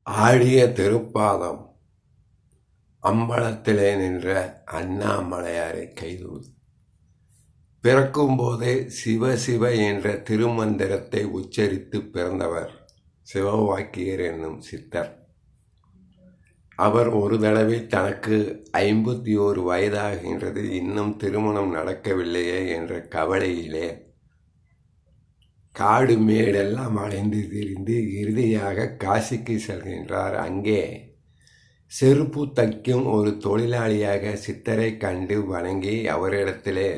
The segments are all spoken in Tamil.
ஆடிய திருப்பாதம் அம்பலத்திலே நின்ற அண்ணாமலையாரை கைதூது பிறக்கும்போதே சிவ சிவ என்ற திருமந்திரத்தை உச்சரித்து பிறந்தவர் சிவவாக்கியர் என்னும் சித்தர். அவர் ஒரு தடவை தனக்கு 51 வயதாகின்றது, இன்னும் திருமணம் நடக்கவில்லையே என்ற கவலையிலே காடு மேடெல்லாம் அலைந்து திரிந்து இறுதியாக காசிக்கு செல்கின்றார். அங்கே செருப்பு தைக்கும் ஒரு தொழிலாளியாக சித்தரை கண்டு வணங்கி அவரிடத்திலே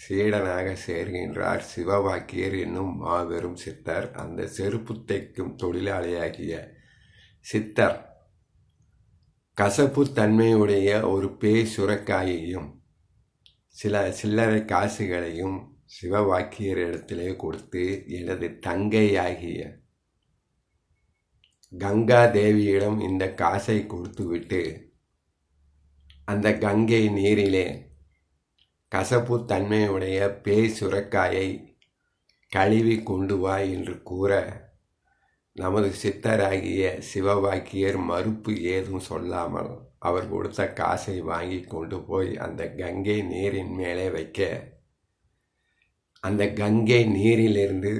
சீடனாக சேர்கின்றார் சிவவாக்கியர் என்னும் மாபெரும் சித்தர். அந்த செருப்பு தைக்கும் தொழிலாளியாகிய சித்தர் கசப்பு தன்மையுடைய ஒரு பேய் சுரக்காயையும் சில சில்லறை காசுகளையும் சிவவாக்கியர் இடத்திலே கொடுத்து, எனது தங்கையாகிய கங்கா தேவியிடம் இந்த காசை கொடுத்துவிட்டு அந்த கங்கை நீரிலே கசப்பு தன்மையுடைய பேய் சுரக்காயை கழுவி கொண்டு வா என்று கூற, நமது சித்தராகிய சிவவாக்கியர் மறுப்பு ஏதும் சொல்லாமல் அவர் கொடுத்த காசை வாங்கி கொண்டு போய் அந்த கங்கை நீரின் மேலே வைக்க, அந்த கங்கை நீரிலிருந்து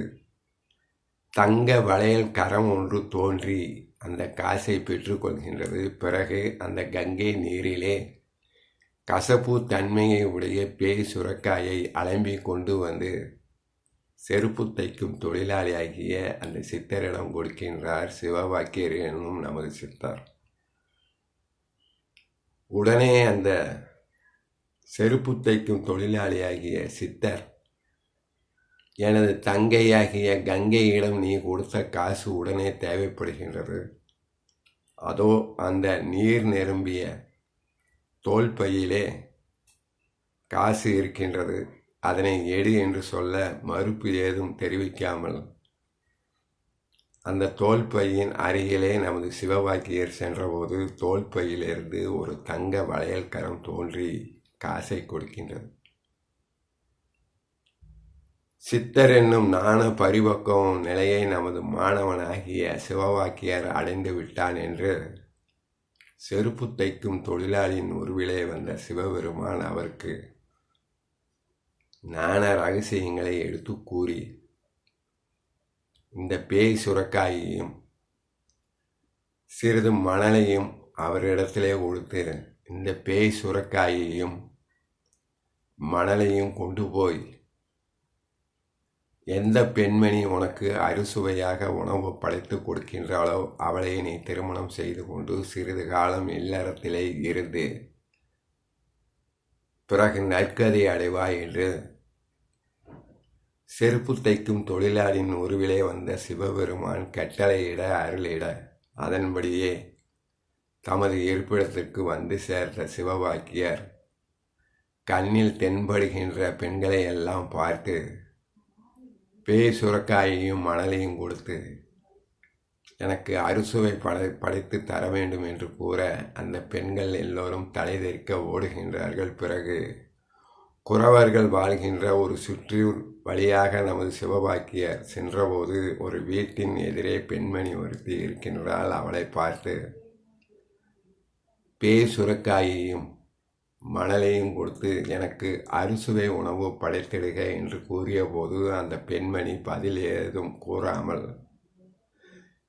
தங்க வளையல் கரம் ஒன்று தோன்றி அந்த காசை பெற்றுக்கொள்கின்றது. பிறகு அந்த கங்கை நீரிலே கசப்பு தன்மையை உடைய பேய் சுரக்காயை அலம்பி கொண்டு வந்து செருப்பு தைக்கும் தொழிலாளியாகிய அந்த சித்தரிடம் கொடுக்கின்றார் சிவவாக்கியர் என்னும் நமது சித்தர். உடனே அந்த செருப்பு தைக்கும் தொழிலாளியாகிய சித்தர், எனது தங்கையாகிய கங்கையிடம் நீ கொடுத்த காசு உடனே தேவைப்படுகின்றது, அதோ அந்த நீர் நிரம்பிய தோல் பையிலே காசு இருக்கின்றது, அதனை எடு என்று சொல்ல மறுப்பு ஏதும் தெரிவிக்காமல் அந்த தோல் பையின் அருகிலே நமது சிவவாக்கியர் சென்றபோது தோல் பையிலிருந்து ஒரு தங்க வளையல் கரம் தோன்றி காசை கொடுக்கின்றது. சித்தர் என்னும் ஞான பரிபக்குவம் நிலையை நமது மாணவனாகிய சிவவாக்கியர் அடைந்து விட்டான் என்று செருப்பு தைக்கும் தொழிலாளியின் உருவிலே வந்த சிவபெருமான் அவருக்கு ஞான ரகசியங்களை எடுத்து கூறி, இந்த பேய் சுரக்காயையும் சிறிது மணலையும் அவரிடத்திலே கொடுத்து, இந்த பேய் சுரக்காயையும் மணலையும் கொண்டு போய் எந்த பெண்மணி உனக்கு அறுசுவையாக உணவு படைத்து கொடுக்கின்றாளோ அவளை நீ திருமணம் செய்து கொண்டு சிறிது காலம் இல்லறத்திலே இருந்து பிறகு நற்கதி அடைவாய் என்று செருப்பு தைக்கும் தொழிலாளியின் உருவிலே வந்த சிவபெருமான் கட்டளையிட அருளிட, அதன்படியே தமது இருப்பிடத்திற்கு வந்து சேர்ந்த சிவவாக்கியர் கண்ணில் தென்படுகின்ற பெண்களை எல்லாம் பார்த்து பேய் சுரக்காயையும் மணலையும் கொடுத்து எனக்கு அறுசுவை படைத்து தர வேண்டும் என்று கூற, அந்த பெண்கள் எல்லோரும் தலை தெறிக்க ஓடுகின்றார்கள். பிறகு குறவர்கள் வாழ்கின்ற ஒரு சுற்றூர் வழியாக நமது சிவவாக்கியர் சென்றபோது ஒரு வீட்டின் எதிரே பெண்மணி ஒருத்தி இருக்கின்றாள். அவளை பார்த்து பேய் சுரக்காயையும் மணலையும் கொடுத்து எனக்கு அறுசுவை உணவு படைத்திடுக என்று கூறிய போது அந்த பெண்மணி பதில் ஏதும் கூறாமல்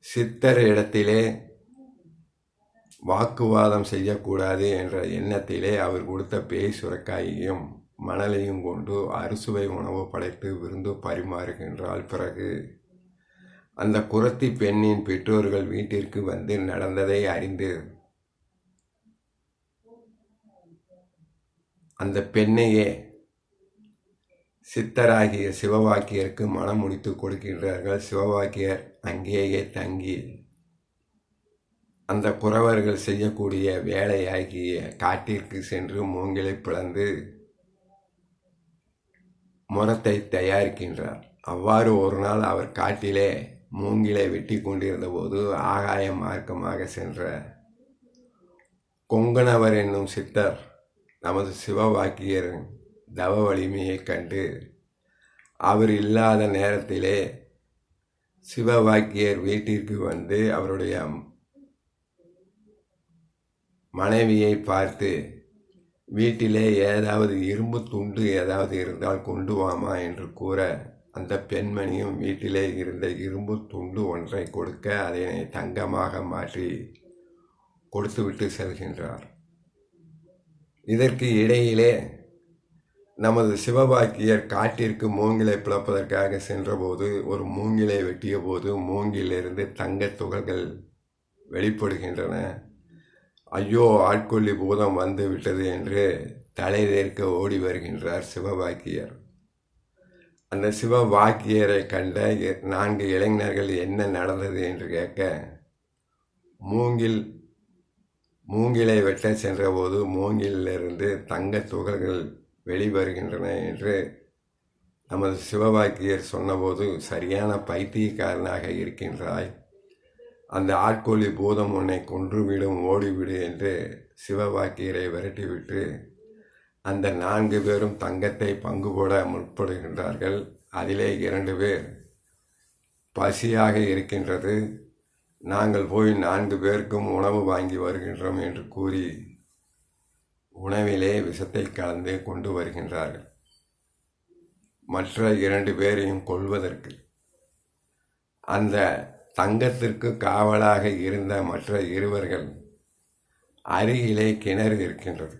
சித்தர் இடத்திலே வாக்குவாதம் செய்யக்கூடாது என்ற எண்ணத்திலே அவர் கொடுத்த பேய் சுரக்காயையும் மணலையும் கொண்டு அறுசுவை உணவு படைத்து விருந்து பரிமாறுகின்றாள். பிறகு அந்த குறத்தி பெண்ணின் பெற்றோர்கள் வீட்டிற்கு வந்து நடந்ததை அறிந்து அந்த பெண்ணையே சித்தராகிய சிவவாக்கியருக்கு மனம் முடித்து கொடுக்கின்றார்கள். சிவவாக்கியர் அங்கேயே தங்கி அந்த குறவர்கள் செய்யக்கூடிய வேலையாகிய காட்டிற்கு சென்று மூங்கிலை பிளந்து முரத்தை தயாரிக்கின்றார். அவ்வாறு ஒரு நாள் அவர் காட்டிலே மூங்கிலை வெட்டி கொண்டிருந்த போது ஆகாய மார்க்கமாக சென்ற கொங்கணவர் என்னும் சித்தர் நமது சிவவாக்கியரின் தவ வலிமையை கண்டு அவர் இல்லாத நேரத்திலே சிவவாக்கியர் வீட்டிற்கு வந்து அவருடைய மனைவியை பார்த்து, வீட்டிலே ஏதாவது இரும்பு துண்டு ஏதாவது இருந்தால் கொண்டு வாமா என்று கூற, அந்த பெண்மணியும் வீட்டிலே இருந்த இரும்பு துண்டு ஒன்றை கொடுக்க அதனை தங்கமாக மாற்றி கொடுத்துவிட்டு செல்கின்றார். இதற்கு இடையிலே நமது சிவபாக்கியர் காட்டிற்கு மூங்கிலை பிளப்பதற்காக சென்றபோது ஒரு மூங்கிலை வெட்டிய போது மூங்கிலிருந்து தங்கத் துகள்கள் வெளிப்படுகின்றன. ஐயோ, ஆட்கொல்லி பூதம் வந்து விட்டது என்று தலைதேர்க்க ஓடி வருகின்றார் சிவபாக்கியர். அந்த சிவபாக்கியரை கண்ட 4 இளைஞர்கள் என்ன நடந்தது என்று கேட்க, மூங்கிலை வெட்ட சென்றபோது மூங்கிலிருந்து தங்கத் துகள்கள் வெளிவருகின்றன என்று நமது சிவபாக்கியர் சொன்னபோது, சரியான பைத்தியக்காரனாக இருக்கின்றாய், அந்த ஆட்கொல்லி பூதம் உன்னை கொன்றுவிடும், ஓடிவிடு என்று சிவபாக்கியரை விரட்டிவிட்டு அந்த 4 பேரும் தங்கத்தை பங்கு போட முற்படுகின்றார்கள். அதிலே 2 பேர் பசியாக இருக்கின்றது, நாங்கள் போய் 4 பேருக்கும் உணவு வாங்கி வருகின்றோம் என்று கூறி உணவிலே விஷத்தை கலந்து கொண்டு வருகின்றார்கள். மற்ற 2 பேரையும் கொல்வதற்கு அந்த தங்கத்திற்கு காவலாக இருந்த மற்ற இருவர்கள் அருகிலே கிணறு இருக்கின்றது,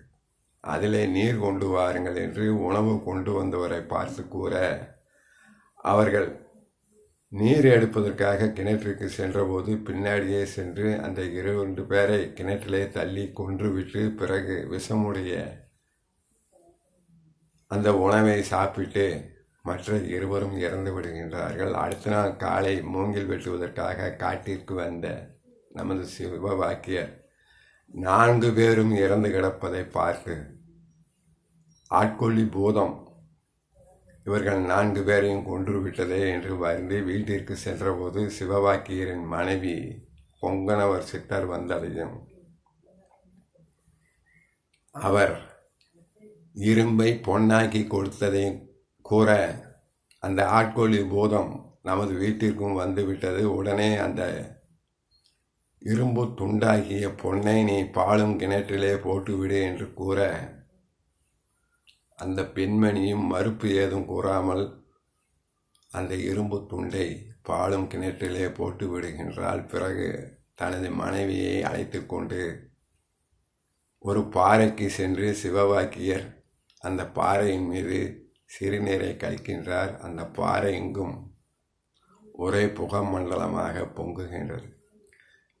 அதிலே நீர் கொண்டு வாருங்கள் என்று உணவு கொண்டு வந்தவரை பார்த்து கூற, அவர்கள் நீர் எடுப்பதற்காக கிணற்றுக்கு சென்றபோது பின்னாடியே சென்று அந்த 2 பேரை கிணற்றிலே தள்ளி கொன்றுவிட்டு பிறகு விஷமுடைய அந்த உணவை சாப்பிட்டு மற்ற இருவரும் இறந்து விடுகின்றார்கள். அடுத்த நாள் காலை மூங்கில் வெட்டுவதற்காக காட்டிற்கு வந்த நமது சிவபாக்கியர் 4 பேரும் இறந்து கிடப்பதை பார்த்து, ஆட்கொல்லி பூதம் இவர்கள் 4 பேரையும் கொன்று விட்டதே என்று வருந்தி வீட்டிற்கு சென்றபோது சிவபாக்கியரின் மனைவி பொங்கனவர் சித்தர் வந்ததையும் அவர் இரும்பை பொன்னாக்கி கொடுத்ததையும் கூற, அந்த ஆட்கொல்லி பூதம் நமது வீட்டிற்கும் வந்துவிட்டது, உடனே அந்த இரும்பு துண்டாகிய பொன்னை நீ பாலும் கிணற்றிலே போட்டுவிடு என்று கூற, அந்த பெண்மணியும் மறுப்பு ஏதும் கூறாமல் அந்த இரும்பு துண்டை பாலும் கிணற்றிலே போட்டு விடுகின்றாள். பிறகு தனது மனைவியை அழைத்து கொண்டு ஒரு பாறைக்கு சென்று சிவபாக்கியர் அந்த பாறையின் மீது சிறுநீரை கழிக்கின்றார். அந்த பாறை எங்கும் ஒரே புகமண்டலமாக பொங்குகின்றது.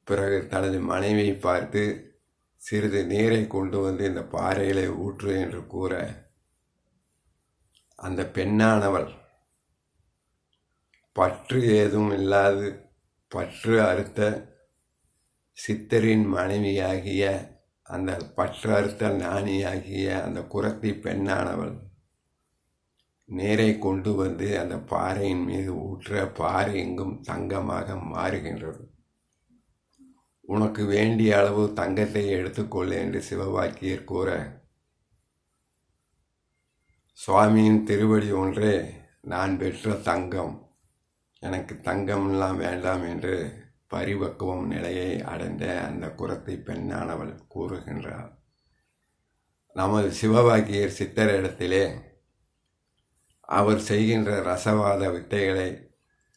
பிறகு தனது மனைவியை பார்த்து, சிறிது நீரை கொண்டு வந்து இந்த பாறையிலே ஊற்று என்று கூற, அந்த பெண்ணானவள் பற்று ஏதும் இல்லாது பற்று அறுத்த சித்தரின் மனைவியாகிய அந்த பற்று அறுத்த ஞானியாகிய அந்த குரத்தி பெண்ணானவள் நீரை கொண்டு வந்து அந்த பாறையின் மீது ஊற்ற பாறை எங்கும் தங்கமாக மாறுகின்றது. உனக்கு வேண்டிய அளவு தங்கத்தை எடுத்துக்கொள் என்று சிவபாக்கியர் கூற, சுவாமியின் திருவடி ஒன்றே நான் பெற்ற தங்கம், எனக்கு தங்கமெல்லாம் வேண்டாம் என்று பரிபக்குவம் நிலையை அடைந்த அந்த குரத்தை பெண்ணானவள் கூறுகின்றார். நமது சிவபாக்கியர் சித்தரிடத்திலே அவர் செய்கின்ற ரசவாத வித்தைகளை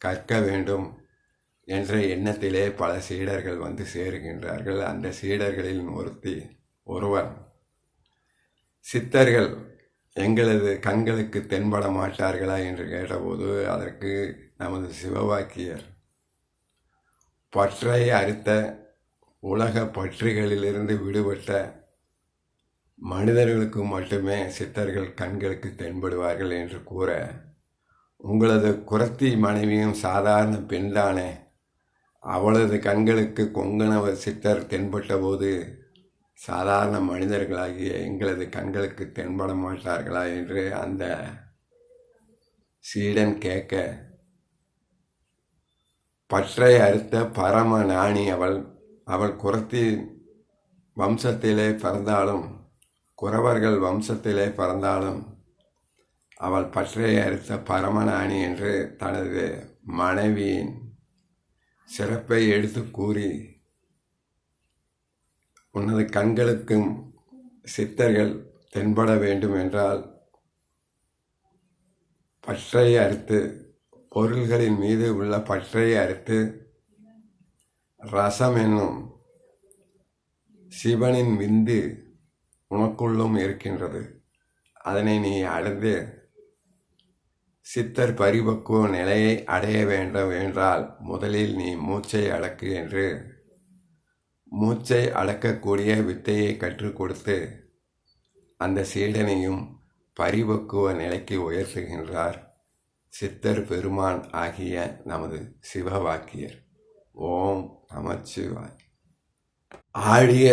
கற்க வேண்டும் என்ற எண்ணத்திலே பல சீடர்கள் வந்து சேருகின்றார்கள். அந்த சீடர்களில் ஒருவர், சித்தர்கள் எங்களது கண்களுக்கு தென்பட மாட்டார்களா என்று கேட்டபோது அதற்கு நமது சிவபாக்கியர், பற்றை அறுத்த உலக பற்றுகளிலிருந்து விடுபட்ட மனிதர்களுக்கு மட்டுமே சித்தர்கள் கண்களுக்கு தென்படுவார்கள் என்று கூற, உங்களது குரத்தி மனைவியும் சாதாரண பெண்தானே, அவளது கண்களுக்கு கொங்கணவர் சித்தர் தென்பட்ட போது சாதாரண மனிதர்களாகிய எங்களது கண்களுக்கு தென்பட மாட்டார்களா என்று அந்த சீடன் கேட்க, பற்றை அறுத்த பரம ஞானி அவள் குரத்தி வம்சத்திலே பிறந்தாலும் குறவர்கள் வம்சத்திலே பிறந்தாலும் அவள் பற்றை அறுத்த பரமஞானி என்று தனது மனைவியின் சிறப்பை எடுத்து கூறி உனது கண்களுக்கும் சித்தர்கள் தென்பட வேண்டும் என்றால் பற்றை அறுத்து, பொருள்களின் மீது உள்ள பற்றை அறுத்து, ரசம் என்னும் சிவனின் விந்து உனக்குள்ளும் இருக்கின்றது. அதனை நீ அடைந்து சித்தர் பரிபக்குவ நிலையை அடைய வேண்டும் என்றால் முதலில் நீ மூச்சை அடக்கு என்று மூச்சை அடக்கக்கூடிய வித்தையை கற்றுக் கொடுத்து அந்த சீடனையும் பரிபக்குவ நிலைக்கு உயர்த்துகின்றார் சித்தர் பெருமான் ஆகிய நமது சிவவாக்கியர். ஓம் நமச்சிவாய். ஆழிய